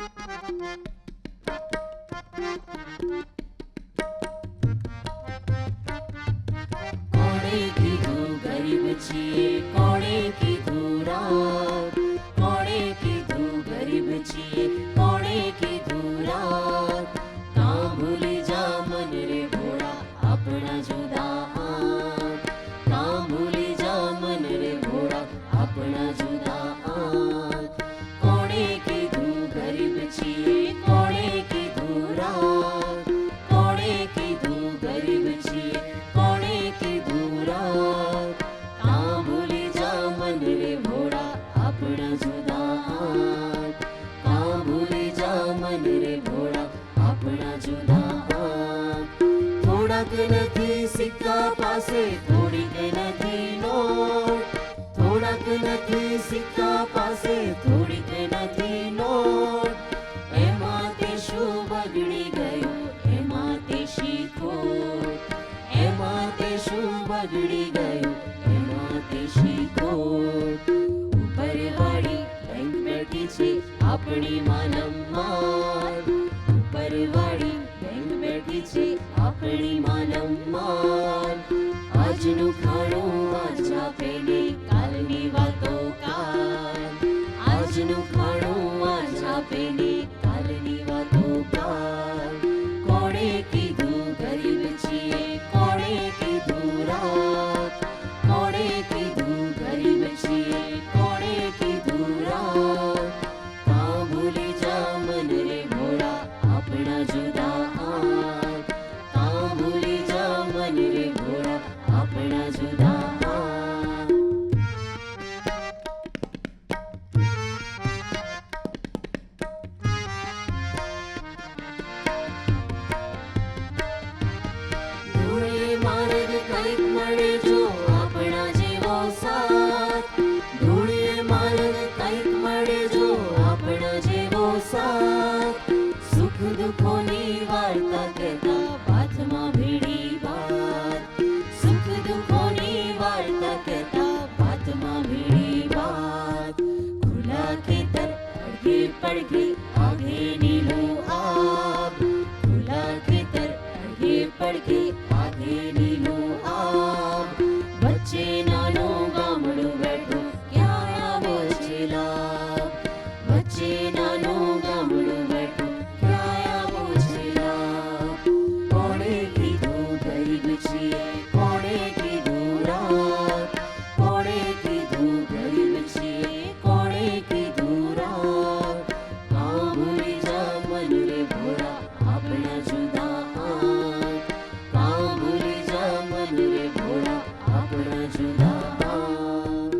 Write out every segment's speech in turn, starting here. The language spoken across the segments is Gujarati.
કોણે કીધું ગરીબ છીએ, કોણે કીધું રાત, કોણે કીધું ગરીબ છીએ, કોણે કીધું રાત. કાં ભૂલી જા મન રે ભોળા આપણા જુદા હાથ, કાં ભૂલી જા મન રે ભોળા આપણા જુદા હાથ. કોણે કીધું ગરીબ છીએ, કોણે કીધું રાત, કોણે કીધું ગરીબ છીએ, કોણે કીધું રાત. કાં ભૂલી જા મન રે ભોળા આપણા જુદા હાથ, કાં ભૂલી જા મન રે ભોળા આપણા જુદા હાથ. થોડાક નથી સિક્કા પાસે, થોડીક નથી નોટ, થોડાક નથી સિક્કા પાસે, થોડીક નથી નોટ. એમાં તે શું બગડી ગયું, એમાં તે શીખોટ, એમાં તે શું બગડી ગયું, એમાં તે શીખોટ. ઉપરવાળી બેંક બેઠી છે આપણી માનવમાં, ઉપરવાળી બેંક બેઠી છે આપણી માનવમાં. આજનું ખાણું આજ આપે ને કાલની વાતો કાલ, આજનું ખાણું આજ આપે ને કાલની વાતો કાલ. કોણે કીધું ગરીબ છીએ, કોણે કીધું રાત, કોણે કીધું ગરીબ છીએ, કોણે કીધું રાત. કાં ભૂલી જા મન રે ભોળા આપણા જુદા હાથ, કાં ભૂલી જા મન રે ભોળા આપણા જુદા હાથ. ધૂળે માર્ગ કંઈક મળે જો આપણા જેવો સાથ, ધૂળે માર્ગ કંઈક મળે જો આપણા જેવો સાથ. સુખ દુઃખોની વાર્તા કહેતા બાથમાં ભીડી વાત, સુખ દુઃખોની વાર્તા કહેતા બાથમાં ભીડી વાત. ખુલ્લા ખેતર પડઘે પડઘે આગે નીલું આબ, ખુલ્લા ખેતર પડઘે પડઘે આગે નીલું આબ. વચ્ચે નાનું ગામડું બેઠું ક્યાં આવો છે લાભ, વચ્ચે નાનું ગામડું બેઠું ક્યાં આવો છે લાભ. કોણે કીધું ગરીબ છીએ, કોણે કીધું રાત, કોણે કીધું ગરીબ છીએ, કોણે કીધું રાત. કાં ભૂલી જા મન રે ભોળા આપણા જુદા હાથ, કાં ભૂલી જા મન રે ભોળા આપણા જુદા હાથ.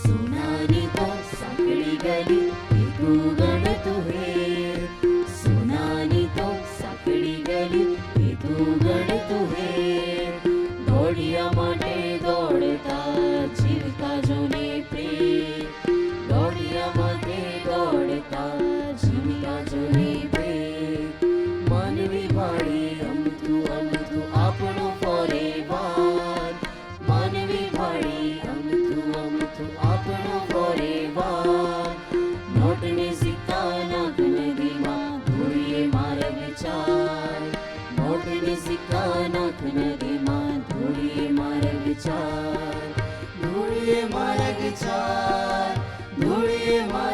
સોનાની તો સાંકળી ગલી એ તું ગણતું હેર, સોનાની તો સાંકળી ગલી એ તું ગણતું હેર. દોડિયા માટે દોડતા જીવતા જોને પ્રેમ, દોડિયા માટે દોડતા જીવતા જોને પ્રેમ. માનવી ભાળી અમથું અમથું આપણું ફોરેવાર, માનવી ભાળી અમથું અમથું આપણું ફોરેવાર. નોટને સિક્કા નાખ નદીમાં ધોળીએ મારા વિચાર, નોટને સિક્કા નાખ નદીમાં ધોળીએ મારા વિચાર, ધોળીએ મારા વિચાર, ધોળીએ મારા